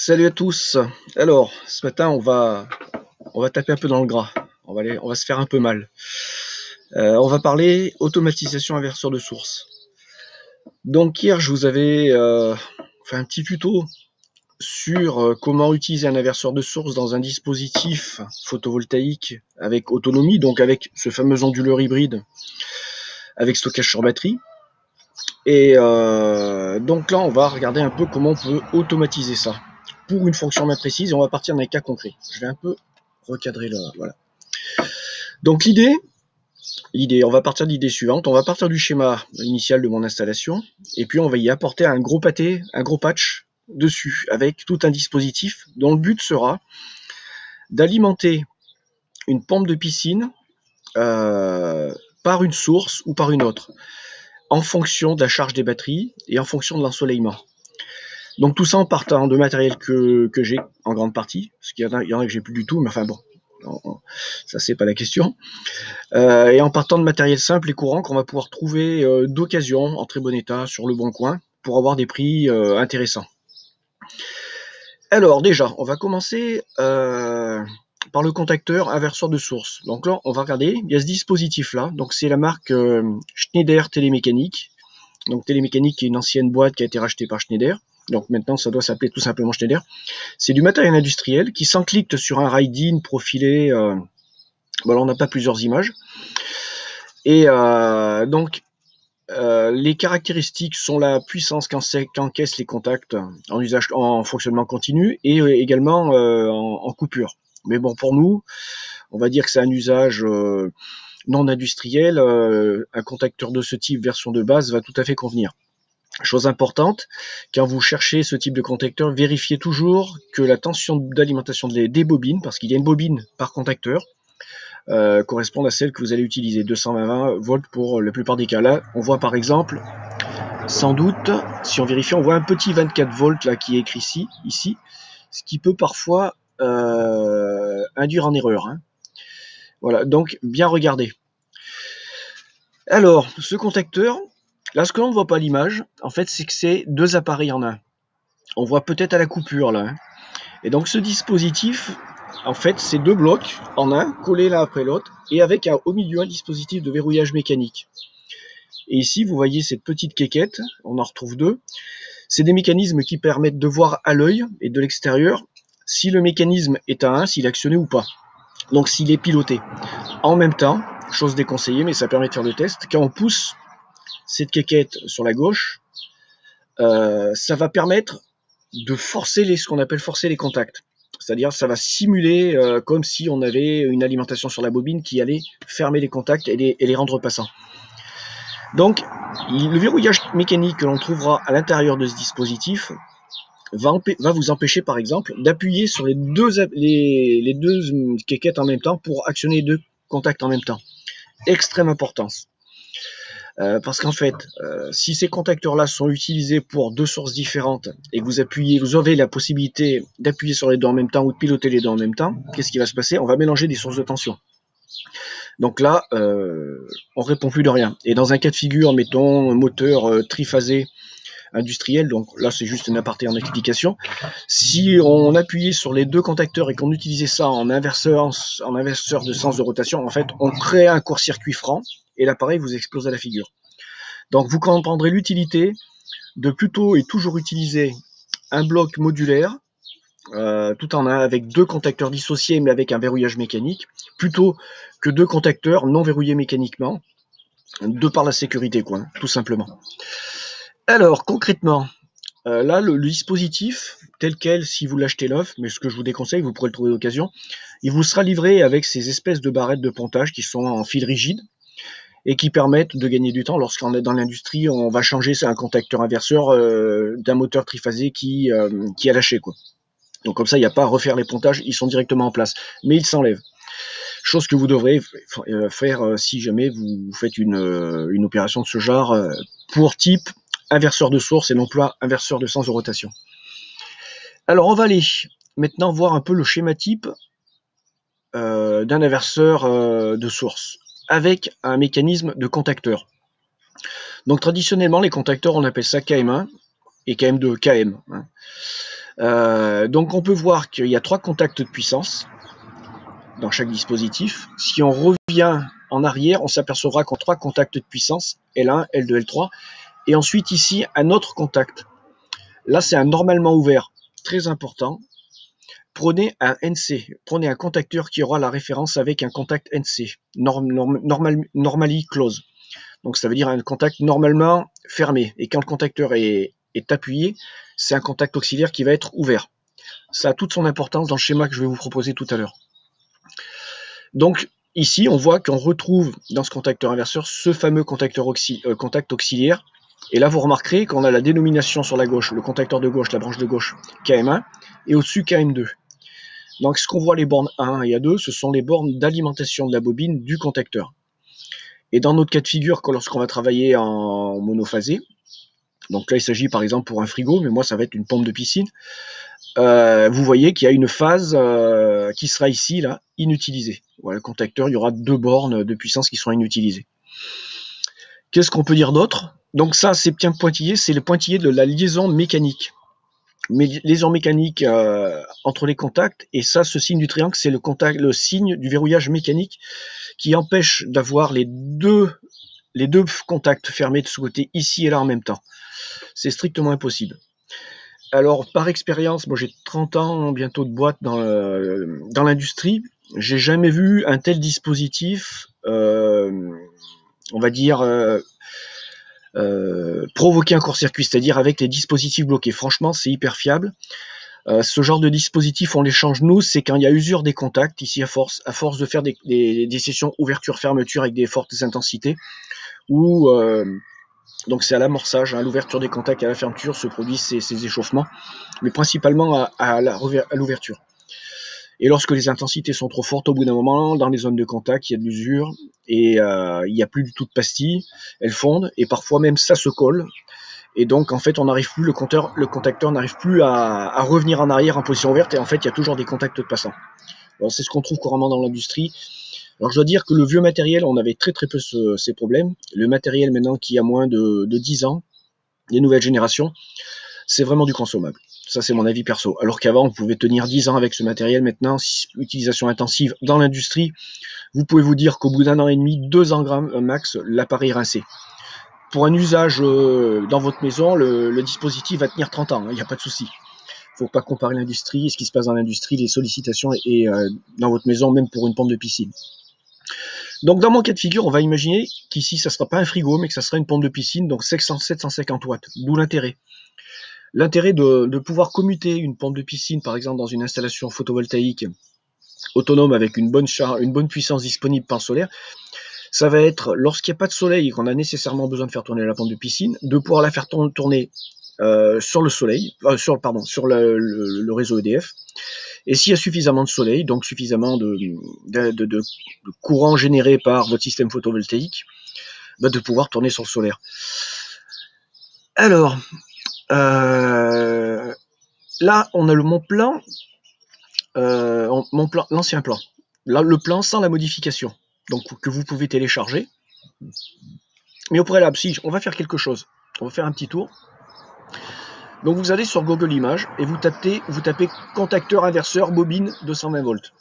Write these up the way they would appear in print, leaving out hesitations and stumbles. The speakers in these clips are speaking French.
Salut à tous. Alors, ce matin, on va taper un peu dans le gras. On va se faire un peu mal. On va parler automatisation inverseur de source. Donc hier, je vous avais fait un petit tuto sur comment utiliser un inverseur de source dans un dispositif photovoltaïque avec autonomie, donc avec ce fameux onduleur hybride avec stockage sur batterie. Et donc là, on va regarder un peu comment on peut automatiser ça pour une fonction bien précise, et on va partir d'un cas concret. Je vais un peu recadrer là, voilà. Donc l'idée, on va partir de l'idée suivante, on va partir du schéma initial de mon installation, et puis on va y apporter un gros pâté, un gros patch dessus, avec tout un dispositif dont le but sera d'alimenter une pompe de piscine par une source ou par une autre, en fonction de la charge des batteries et en fonction de l'ensoleillement. Donc tout ça en partant de matériel que j'ai en grande partie, parce qu'il y en a que j'ai plus du tout, mais enfin bon, ça c'est pas la question. Et en partant de matériel simple et courant qu'on va pouvoir trouver d'occasion en très bon état sur le bon coin pour avoir des prix intéressants. Alors déjà, on va commencer par le contacteur inverseur de source. Donc là, on va regarder, il y a ce dispositif-là, donc c'est la marque Schneider Télémécanique. Donc Télémécanique est une ancienne boîte qui a été rachetée par Schneider. Donc maintenant, ça doit s'appeler tout simplement Schneider. C'est du matériel industriel qui s'enclicte sur un rail-DIN profilé. Voilà, on n'a pas plusieurs images. Et donc, les caractéristiques sont la puissance qu'encaissent les contacts en usage, en fonctionnement continu et également en coupure. Mais bon, pour nous, on va dire que c'est un usage non industriel. Un contacteur de ce type, version de base, va tout à fait convenir. Chose importante, quand vous cherchez ce type de contacteur, vérifiez toujours que la tension d'alimentation des bobines, parce qu'il y a une bobine par contacteur, corresponde à celle que vous allez utiliser, 220 volts pour la plupart des cas. Là, on voit par exemple, sans doute, si on vérifie, on voit un petit 24 volts là qui est écrit ici, ce qui peut parfois induire en erreur. Hein. Voilà, donc bien regarder. Alors, ce contacteur, là, ce que l'on ne voit pas à l'image, en fait, c'est que c'est deux appareils en un. On voit peut-être à la coupure, là. Hein. Et donc, ce dispositif, en fait, c'est deux blocs en un, collés l'un après l'autre, et avec au milieu un dispositif de verrouillage mécanique. Et ici, vous voyez cette petite quéquette, on en retrouve deux. C'est des mécanismes qui permettent de voir à l'œil et de l'extérieur si le mécanisme est à 1, s'il est actionné ou pas. Donc, s'il est piloté. En même temps, chose déconseillée, mais ça permet de faire le test, quand on pousse cette quéquette sur la gauche, ça va permettre de forcer ce qu'on appelle forcer les contacts. C'est-à-dire ça va simuler comme si on avait une alimentation sur la bobine qui allait fermer les contacts et les rendre passants. Donc, le verrouillage mécanique que l'on trouvera à l'intérieur de ce dispositif va vous empêcher, par exemple, d'appuyer sur les deux quéquettes en même temps pour actionner les deux contacts en même temps. Extrême importance. Parce qu'en fait, si ces contacteurs-là sont utilisés pour deux sources différentes et que vous avez la possibilité d'appuyer sur les deux en même temps ou de piloter les deux en même temps, qu'est-ce qui va se passer? On va mélanger des sources de tension. Donc là, on répond plus de rien. Et dans un cas de figure, mettons un moteur triphasé industriel, donc là c'est juste un aparté en explication. Si on appuyait sur les deux contacteurs et qu'on utilisait ça en inverseur de sens de rotation, en fait, on crée un court-circuit franc et l'appareil vous explose à la figure. Donc vous comprendrez l'utilité de plutôt et toujours utiliser un bloc modulaire, tout en un, avec deux contacteurs dissociés mais avec un verrouillage mécanique, plutôt que deux contacteurs non verrouillés mécaniquement, de par la sécurité, quoi, tout simplement. Alors, concrètement, là, le dispositif, tel quel, si vous l'achetez neuf, mais ce que je vous déconseille, vous pourrez le trouver d'occasion, il vous sera livré avec ces espèces de barrettes de pontage qui sont en fil rigide et qui permettent de gagner du temps lorsqu'on est dans l'industrie, on va changer un contacteur inverseur d'un moteur triphasé qui a lâché, quoi. Donc comme ça, il n'y a pas à refaire les pontages, ils sont directement en place, mais ils s'enlèvent. Chose que vous devrez faire si jamais vous faites une opération de ce genre pour type inverseur de source et non pas inverseur de sens de rotation. Alors on va aller maintenant voir un peu le schéma type d'un inverseur de source avec un mécanisme de contacteur. Donc traditionnellement les contacteurs on appelle ça KM1 et KM2, KM. Hein. Donc on peut voir qu'il y a 3 contacts de puissance dans chaque dispositif. Si on revient en arrière, on s'apercevra qu'on a 3 contacts de puissance, L1, L2, L3, et ensuite ici un autre contact. Là c'est un normalement ouvert, très important. Prenez un NC, prenez un contacteur qui aura la référence avec un contact NC, normally close. Donc ça veut dire un contact normalement fermé. Et quand le contacteur est appuyé, c'est un contact auxiliaire qui va être ouvert. Ça a toute son importance dans le schéma que je vais vous proposer tout à l'heure. Donc ici, on voit qu'on retrouve dans ce contacteur inverseur ce fameux contacteur contact auxiliaire. Et là, vous remarquerez qu'on a la dénomination sur la gauche, le contacteur de gauche, la branche de gauche, KM1, et au-dessus KM2. Donc ce qu'on voit les bornes A1 et A2, ce sont les bornes d'alimentation de la bobine du contacteur. Et dans notre cas de figure, lorsqu'on va travailler en monophasé, donc là il s'agit par exemple pour un frigo, mais moi ça va être une pompe de piscine, vous voyez qu'il y a une phase qui sera ici, là, inutilisée. Voilà, le contacteur, il y aura 2 bornes de puissance qui seront inutilisées. Qu'est-ce qu'on peut dire d'autre? Donc ça, c'est bien pointillé, c'est le pointillé de la liaison mécanique. Liaison mécanique entre les contacts, et ça, ce signe du triangle, c'est le signe du verrouillage mécanique qui empêche d'avoir les deux contacts fermés de ce côté, ici et là en même temps. C'est strictement impossible. Alors, par expérience, moi j'ai 30 ans bientôt de boîte dans l'industrie, j'ai jamais vu un tel dispositif, on va dire, provoquer un court-circuit, c'est-à-dire avec les dispositifs bloqués. Franchement, c'est hyper fiable. Ce genre de dispositif, on les change nous, c'est quand il y a usure des contacts, ici à force de faire des sessions ouverture-fermeture avec des fortes intensités, où donc c'est à l'amorçage, à l'ouverture des contacts et à la fermeture se produisent ces échauffements, mais principalement à l'ouverture. Et lorsque les intensités sont trop fortes, au bout d'un moment, dans les zones de contact, il y a de l'usure, et il n'y a plus du tout de pastilles, elles fondent, et parfois même ça se colle. Et donc, en fait, on n'arrive plus, le contacteur n'arrive plus à revenir en arrière en position ouverte, et en fait, il y a toujours des contacts de passants. Alors, c'est ce qu'on trouve couramment dans l'industrie. Alors, je dois dire que le vieux matériel, on avait très très peu ces problèmes. Le matériel maintenant qui a moins de 10 ans, les nouvelles générations, c'est vraiment du consommable. Ça, c'est mon avis perso. Alors qu'avant, on pouvait tenir 10 ans avec ce matériel. Maintenant, utilisation intensive dans l'industrie, vous pouvez vous dire qu'au bout d'1 an et demi, 2 ans max, l'appareil est rincé. Pour un usage dans votre maison, le dispositif va tenir 30 ans, il n'y a pas de souci. Il ne faut pas comparer l'industrie et ce qui se passe dans l'industrie, les sollicitations et dans votre maison, même pour une pompe de piscine. Donc dans mon cas de figure, on va imaginer qu'ici, ça ne sera pas un frigo, mais que ça sera une pompe de piscine, donc 750 watts, d'où l'intérêt. L'intérêt de pouvoir commuter une pompe de piscine, par exemple, dans une installation photovoltaïque autonome avec une bonne puissance disponible par solaire, ça va être, lorsqu'il n'y a pas de soleil et qu'on a nécessairement besoin de faire tourner la pompe de piscine, de pouvoir la faire tourner sur le soleil, sur le réseau EDF. Et s'il y a suffisamment de soleil, donc suffisamment de courant généré par votre système photovoltaïque, de pouvoir tourner sur le solaire. Alors, là, on a mon plan, l'ancien plan. Là, le plan sans la modification, donc que vous pouvez télécharger. Mais au préalable, si, on va faire quelque chose. On va faire un petit tour. Donc vous allez sur Google Images et vous tapez contacteur inverseur bobine 220 volts.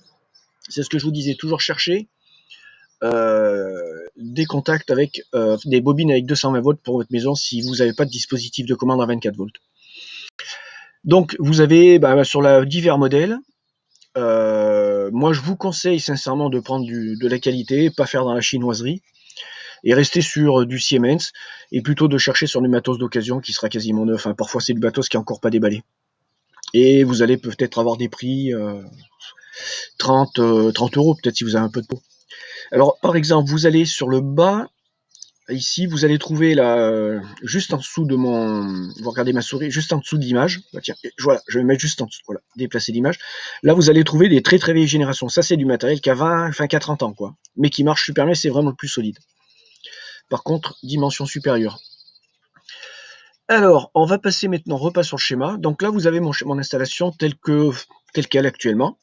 C'est ce que je vous disais, toujours chercher des contacts avec des bobines avec 220 volts pour votre maison si vous n'avez pas de dispositif de commande à 24 volts. Donc vous avez sur divers modèles. Moi je vous conseille sincèrement de prendre de la qualité, pas faire dans la chinoiserie, et rester sur du Siemens, et plutôt de chercher sur du matos d'occasion qui sera quasiment neuf. Hein. Parfois c'est du matos qui n'est encore pas déballé. Et vous allez peut-être avoir des prix 30 euros peut-être si vous avez un peu de peau. Alors par exemple, vous allez sur le bas, ici vous allez trouver là, juste en dessous de vous regardez ma souris, juste en dessous de l'image, tiens, voilà, je vais mettre juste en dessous, voilà, déplacer l'image. Là vous allez trouver des très très vieilles générations, ça c'est du matériel qui a 30 ans quoi, mais qui marche super bien, c'est vraiment le plus solide. Par contre, dimension supérieure. Alors, on va passer maintenant, repas sur le schéma. Donc là, vous avez mon installation telle qu'elle actuellement.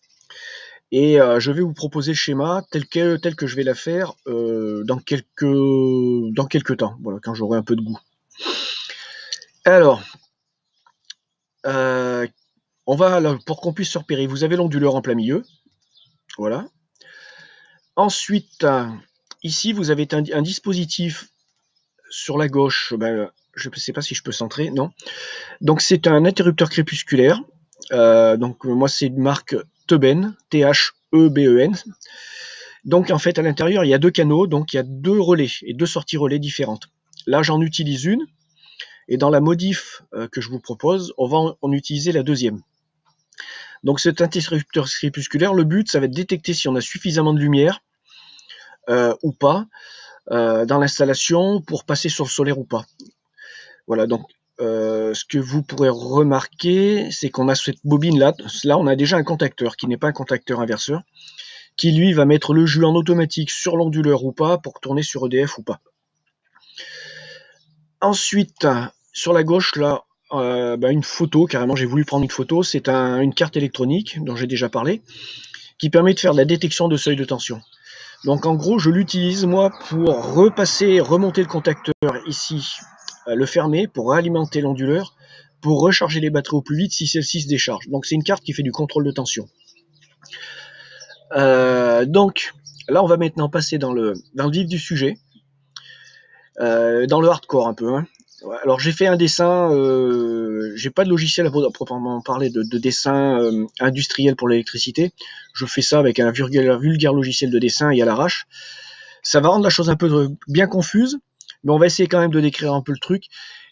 Et je vais vous proposer le schéma tel que je vais la faire dans quelques temps, voilà, quand j'aurai un peu de goût. Alors, on va, là, pour qu'on puisse se repérer, vous avez l'onduleur en plein milieu. Voilà. Ensuite, ici, vous avez un dispositif sur la gauche. Je ne sais pas si je peux centrer, non. Donc, c'est un interrupteur crépusculaire. Donc, moi, c'est une marque Theben, Theben. Donc, en fait, à l'intérieur, il y a 2 canaux, donc il y a 2 relais et 2 sorties relais différentes. Là, j'en utilise une, et dans la modif que je vous propose, on va en utiliser la deuxième. Donc, cet interrupteur crépusculaire, le but, ça va être de détecter si on a suffisamment de lumière ou pas dans l'installation pour passer sur le solaire ou pas. Voilà, donc ce que vous pourrez remarquer, c'est qu'on a cette bobine-là. Là, on a déjà un contacteur qui n'est pas un contacteur inverseur, qui lui va mettre le jus en automatique sur l'onduleur ou pas pour tourner sur EDF ou pas. Ensuite, sur la gauche, là, une photo, carrément, j'ai voulu prendre une photo. C'est une carte électronique dont j'ai déjà parlé, qui permet de faire de la détection de seuil de tension. Donc en gros, je l'utilise moi pour remonter le contacteur ici, le fermer, pour réalimenter l'onduleur, pour recharger les batteries au plus vite si celle-ci se décharge. Donc c'est une carte qui fait du contrôle de tension. Donc là, on va maintenant passer dans le vif du sujet, dans le hardcore un peu. Hein. Alors j'ai fait un dessin, j'ai pas de logiciel à proprement parler de dessin industriel pour l'électricité. Je fais ça avec un vulgaire logiciel de dessin et à l'arrache. Ça va rendre la chose un peu bien confuse, mais on va essayer quand même de décrire un peu le truc.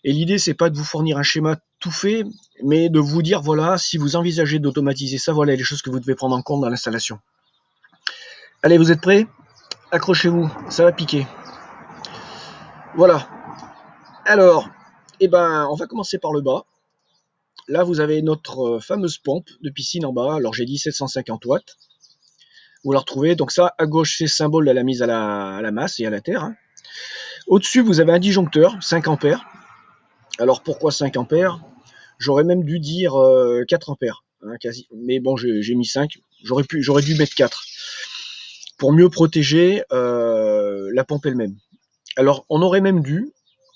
Et l'idée, c'est pas de vous fournir un schéma tout fait, mais de vous dire, voilà, si vous envisagez d'automatiser ça, voilà les choses que vous devez prendre en compte dans l'installation. Allez, vous êtes prêts? Accrochez-vous, ça va piquer. Voilà. Alors, on va commencer par le bas. Là, vous avez notre fameuse pompe de piscine en bas. Alors, j'ai dit 750 watts. Vous la retrouvez. Donc ça, à gauche, c'est le symbole de la mise à la masse et à la terre. Hein. Au-dessus, vous avez un disjoncteur, 5 ampères. Alors, pourquoi 5 ampères? J'aurais même dû dire 4 ampères. Hein, quasi. Mais bon, j'ai mis 5. J'aurais dû mettre 4. Pour mieux protéger la pompe elle-même. Alors, on aurait même dû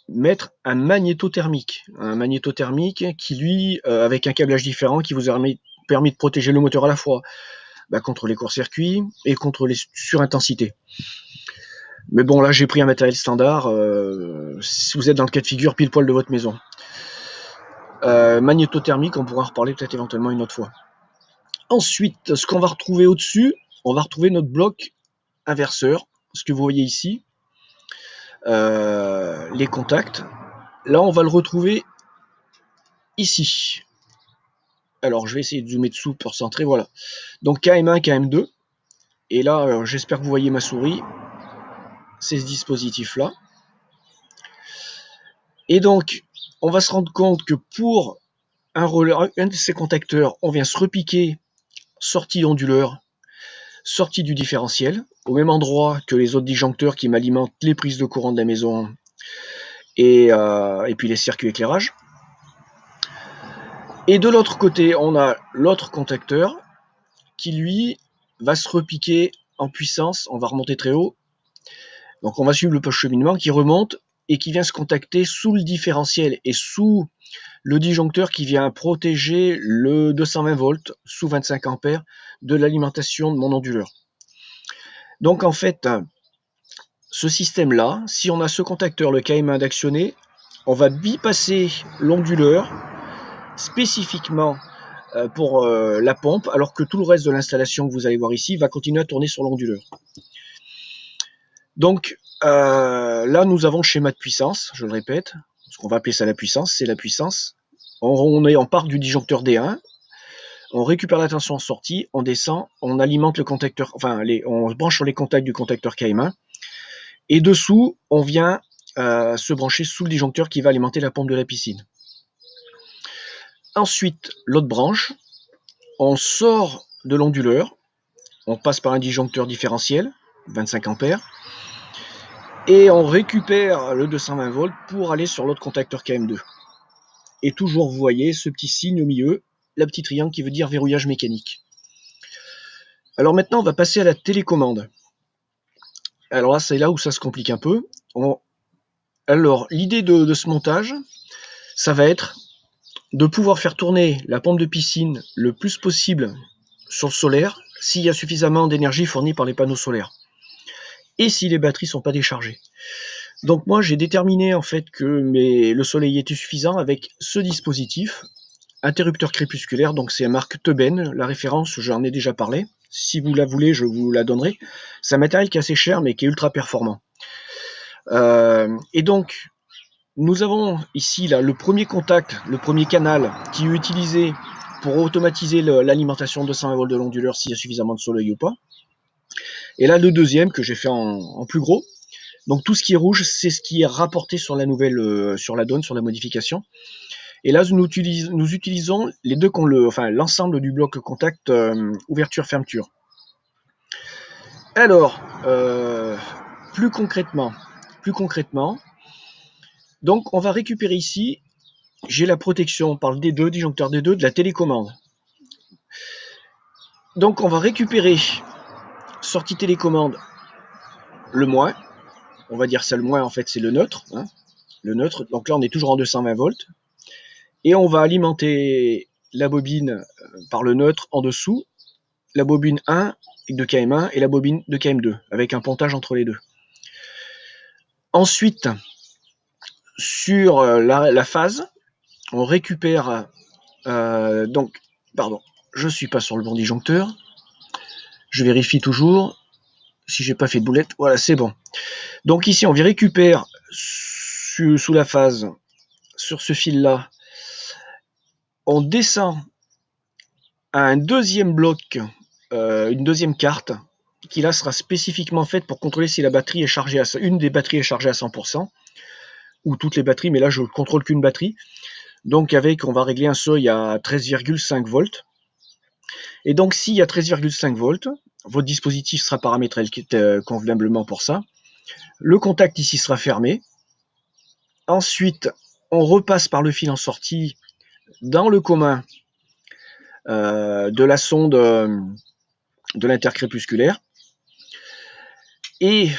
mettre un magnétothermique qui lui, avec un câblage différent, qui vous a permis de protéger le moteur à la fois contre les courts-circuits et contre les surintensités. Mais bon, là j'ai pris un matériel standard, si vous êtes dans le cas de figure pile poil de votre maison. Magnétothermique, on pourra en reparler peut-être éventuellement une autre fois. Ensuite, ce qu'on va retrouver au-dessus, on va retrouver notre bloc inverseur, ce que vous voyez ici, les contacts. Là, on va le retrouver ici. Alors, je vais essayer de zoomer dessous pour centrer, voilà. Donc, KM1, KM2. Et là, j'espère que vous voyez ma souris. C'est ce dispositif-là. Et donc, on va se rendre compte que pour un de ces contacteurs, on vient se repiquer sortie onduleur, sortie du différentiel, au même endroit que les autres disjoncteurs qui m'alimentent les prises de courant de la maison et puis les circuits éclairage. Et de l'autre côté, on a l'autre contacteur qui, lui, va se repiquer en puissance. On va remonter très haut. Donc, on va suivre le cheminement qui remonte et qui vient se contacter sous le différentiel et sous le disjoncteur qui vient protéger le 220 volts sous 25 ampères de l'alimentation de mon onduleur. Donc, en fait, ce système-là, si on a ce contacteur, le KM1 d'actionner, on va bypasser l'onduleur spécifiquement pour la pompe, alors que tout le reste de l'installation que vous allez voir ici va continuer à tourner sur l'onduleur. Donc là, nous avons le schéma de puissance, je le répète, ce qu'on va appeler ça la puissance, c'est la puissance. On part du disjoncteur D1, on récupère la tension en sortie, on descend, on alimente le contacteur, on se branche sur les contacts du contacteur KM1, et dessous, on vient se brancher sous le disjoncteur qui va alimenter la pompe de la piscine. Ensuite, l'autre branche, on sort de l'onduleur, on passe par un disjoncteur différentiel, 25 ampères, et on récupère le 220 volts pour aller sur l'autre contacteur KM2. Et toujours, vous voyez ce petit signe au milieu, la petite triangle qui veut dire verrouillage mécanique. Alors maintenant, on va passer à la télécommande. Alors là, c'est là où ça se complique un peu. Alors, l'idée de ce montage, ça va être de pouvoir faire tourner la pompe de piscine le plus possible sur le solaire s'il y a suffisamment d'énergie fournie par les panneaux solaires et si les batteries sont pas déchargées. Donc moi j'ai déterminé en fait que le soleil était suffisant avec ce dispositif, interrupteur crépusculaire, donc c'est la marque Teben, la référence j'en ai déjà parlé, si vous la voulez je vous la donnerai. C'est un matériel qui est assez cher mais qui est ultra performant. Et donc nous avons ici là, le premier contact, le premier canal qui est utilisé pour automatiser l'alimentation de 220 volts de l'onduleur s'il y a suffisamment de soleil ou pas. Et là le deuxième que j'ai fait en plus gros. Donc tout ce qui est rouge, c'est ce qui est rapporté sur la nouvelle, sur la donne, sur la modification. Et là, nous utilisons les deux, l'ensemble du bloc contact ouverture-fermeture. Alors, plus concrètement, donc on va récupérer ici, j'ai la protection par le D2, disjoncteur D2 de la télécommande. Donc on va récupérer, sortie télécommande, le moins. On va dire ça le moins, en fait, c'est le neutre. Hein, le neutre. Donc là, on est toujours en 220 volts. Et on va alimenter la bobine par le neutre en dessous, la bobine 1 de KM1 et la bobine de KM2, avec un pontage entre les deux. Ensuite, sur la phase, on récupère... je suis pas sur le bon disjoncteur. Je vérifie toujours si j'ai pas fait de boulette. Voilà, c'est bon. Donc ici, on récupère sous la phase, sur ce fil-là, on descend à un deuxième bloc, une deuxième carte, qui là sera spécifiquement faite pour contrôler si la batterie est chargée à une des batteries est chargée à 100%, ou toutes les batteries, mais là je ne contrôle qu'une batterie. Donc on va régler un seuil à 13,5 volts. Et donc s'il y a 13,5 volts, votre dispositif sera paramétré convenablement pour ça. Le contact ici sera fermé. Ensuite, on repasse par le fil en sortie dans le commun de la sonde de l'intercrépusculaire. Et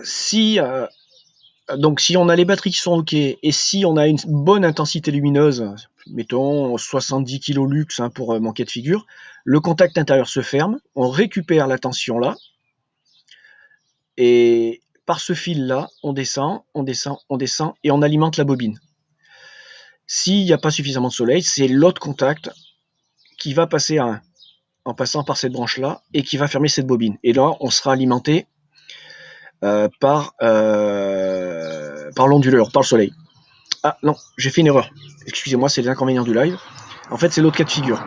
si on a les batteries qui sont OK et si on a une bonne intensité lumineuse, mettons 70 kilolux pour mon cas de figure, le contact intérieur se ferme, on récupère la tension là et par ce fil là, on descend et on alimente la bobine. S'il n'y a pas suffisamment de soleil, c'est l'autre contact qui va passer à 1 en passant par cette branche là et qui va fermer cette bobine. Et là, on sera alimenté par l'onduleur, par le soleil. Ah non, j'ai fait une erreur. Excusez-moi, c'est les inconvénients du live. En fait, c'est l'autre cas de figure.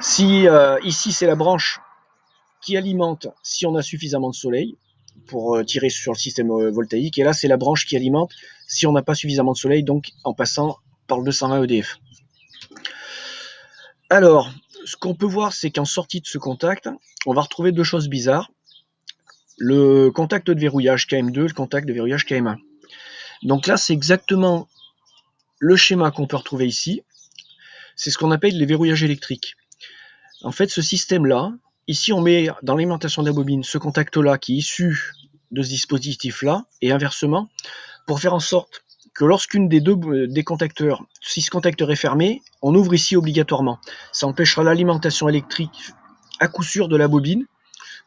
Si ici, c'est la branche qui alimente si on a suffisamment de soleil pour tirer sur le système voltaïque. Et là, c'est la branche qui alimente si on n'a pas suffisamment de soleil, donc en passant par le 220 EDF. Alors, ce qu'on peut voir, c'est qu'en sortie de ce contact, on va retrouver deux choses bizarres. Le contact de verrouillage KM2, le contact de verrouillage KM1. Donc là, c'est exactement le schéma qu'on peut retrouver ici. C'est ce qu'on appelle les verrouillages électriques. En fait, ce système-là, ici, on met dans l'alimentation de la bobine ce contact-là qui est issu de ce dispositif-là, et inversement, pour faire en sorte que lorsqu'une des contacteurs, si ce contacteur est fermé, on ouvre ici obligatoirement. Ça empêchera l'alimentation électrique à coup sûr de la bobine,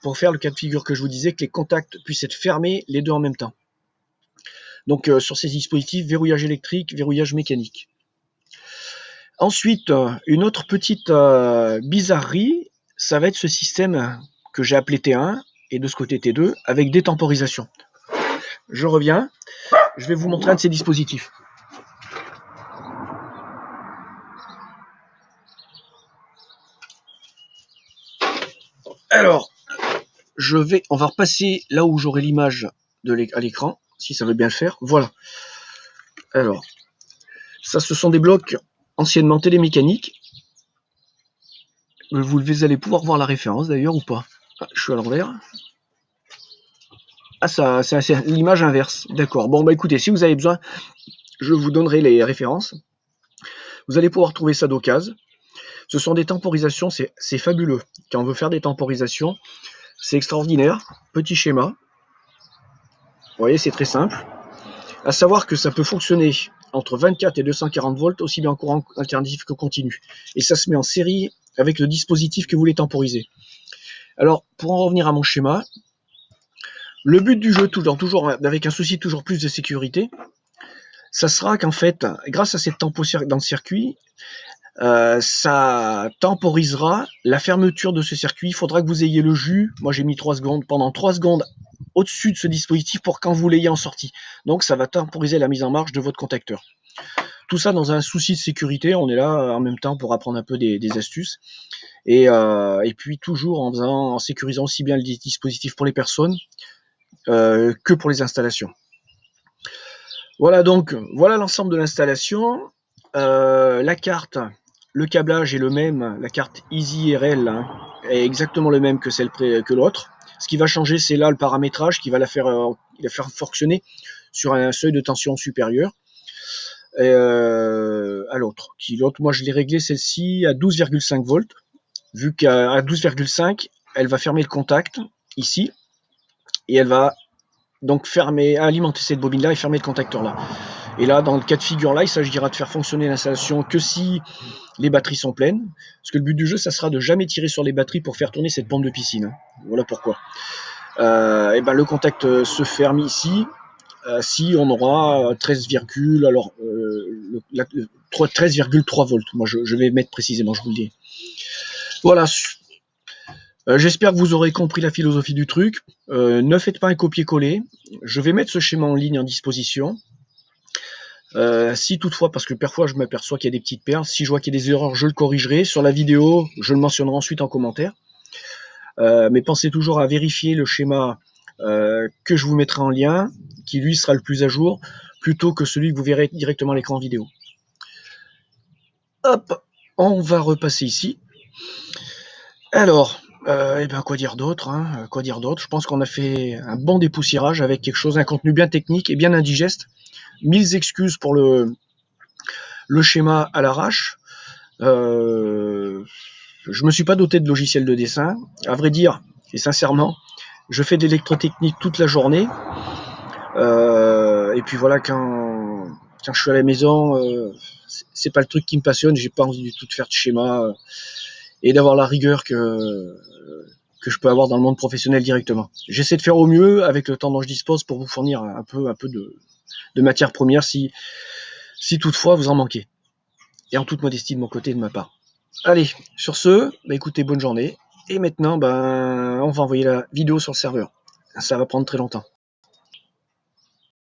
pour faire le cas de figure que je vous disais, que les contacts puissent être fermés les deux en même temps. Donc sur ces dispositifs, verrouillage électrique, verrouillage mécanique. Ensuite, une autre petite bizarrerie, ça va être ce système que j'ai appelé T1 et de ce côté T2 avec des temporisations. Je reviens, je vais vous montrer un de ces dispositifs. Alors, on va repasser là où j'aurai l'image à l'écran, si ça veut bien le faire. Voilà. Alors, ça, ce sont des blocs anciennement télémécaniques. Vous allez pouvoir voir la référence d'ailleurs ou pas. Ah, je suis à l'envers. Ah, ça, c'est l'image inverse. D'accord. Bon, bah écoutez, si vous avez besoin, je vous donnerai les références. Vous allez pouvoir trouver ça d'occasion. Ce sont des temporisations, c'est fabuleux. Quand on veut faire des temporisations, c'est extraordinaire. Petit schéma. Vous voyez, c'est très simple. À savoir que ça peut fonctionner entre 24 et 240 volts, aussi bien en courant alternatif que continu. Et ça se met en série avec le dispositif que vous voulez temporiser. Alors, pour en revenir à mon schéma, le but du jeu, toujours avec un souci toujours plus de sécurité, ça sera qu'en fait, grâce à cette tempo dans le circuit, ça temporisera la fermeture de ce circuit. Il faudra que vous ayez le jus. Moi, j'ai mis 3 secondes. Pendant 3 secondes au-dessus de ce dispositif pour quand vous l'ayez en sortie. Donc, ça va temporiser la mise en marche de votre contacteur. Tout ça dans un souci de sécurité. On est là en même temps pour apprendre un peu des astuces. Et puis, toujours en sécurisant aussi bien le dispositif pour les personnes que pour les installations. Voilà donc, voilà l'ensemble de l'installation. La carte, le câblage est le même, la carte EasyRL est exactement le même que celle que l'autre. Ce qui va changer, c'est là le paramétrage qui va la faire fonctionner sur un seuil de tension supérieur à l'autre. L'autre, moi je l'ai réglé celle-ci à 12,5 volts. Vu qu'à 12,5, elle va fermer le contact ici et elle va donc alimenter cette bobine-là et fermer le contacteur-là. Et là, dans le cas de figure-là, il s'agira de faire fonctionner l'installation que si les batteries sont pleines. Parce que le but du jeu, ça sera de jamais tirer sur les batteries pour faire tourner cette pompe de piscine. Voilà pourquoi. Et ben, le contact se ferme ici si on aura 13,3 volts. Moi, je vais mettre précisément, je vous le dis. Voilà. J'espère que vous aurez compris la philosophie du truc. Ne faites pas un copier-coller. Je vais mettre ce schéma en ligne en disposition. Si toutefois, parce que parfois je m'aperçois qu'il y a des petites perles, si je vois qu'il y a des erreurs, je le corrigerai. Sur la vidéo, je le mentionnerai ensuite en commentaire. Mais pensez toujours à vérifier le schéma que je vous mettrai en lien, qui lui sera le plus à jour, plutôt que celui que vous verrez directement à l'écran vidéo. Hop, on va repasser ici. Alors, quoi dire d'autre, hein, quoi dire d'autre? Je pense qu'on a fait un bon dépoussiérage avec quelque chose, un contenu bien technique et bien indigeste. 1000 excuses pour le schéma à l'arrache. Je me suis pas doté de logiciel de dessin. À vrai dire, et sincèrement, je fais de l'électrotechnique toute la journée. Et puis voilà, quand je suis à la maison, c'est pas le truc qui me passionne. J'ai pas envie du tout de faire de schéma et d'avoir la rigueur que je peux avoir dans le monde professionnel directement. J'essaie de faire au mieux avec le temps dont je dispose pour vous fournir un peu de matière première si toutefois vous en manquez. Et en toute modestie de mon côté et de ma part. Allez, sur ce, écoutez, bonne journée. Et maintenant, on va envoyer la vidéo sur le serveur. Ça va prendre très longtemps.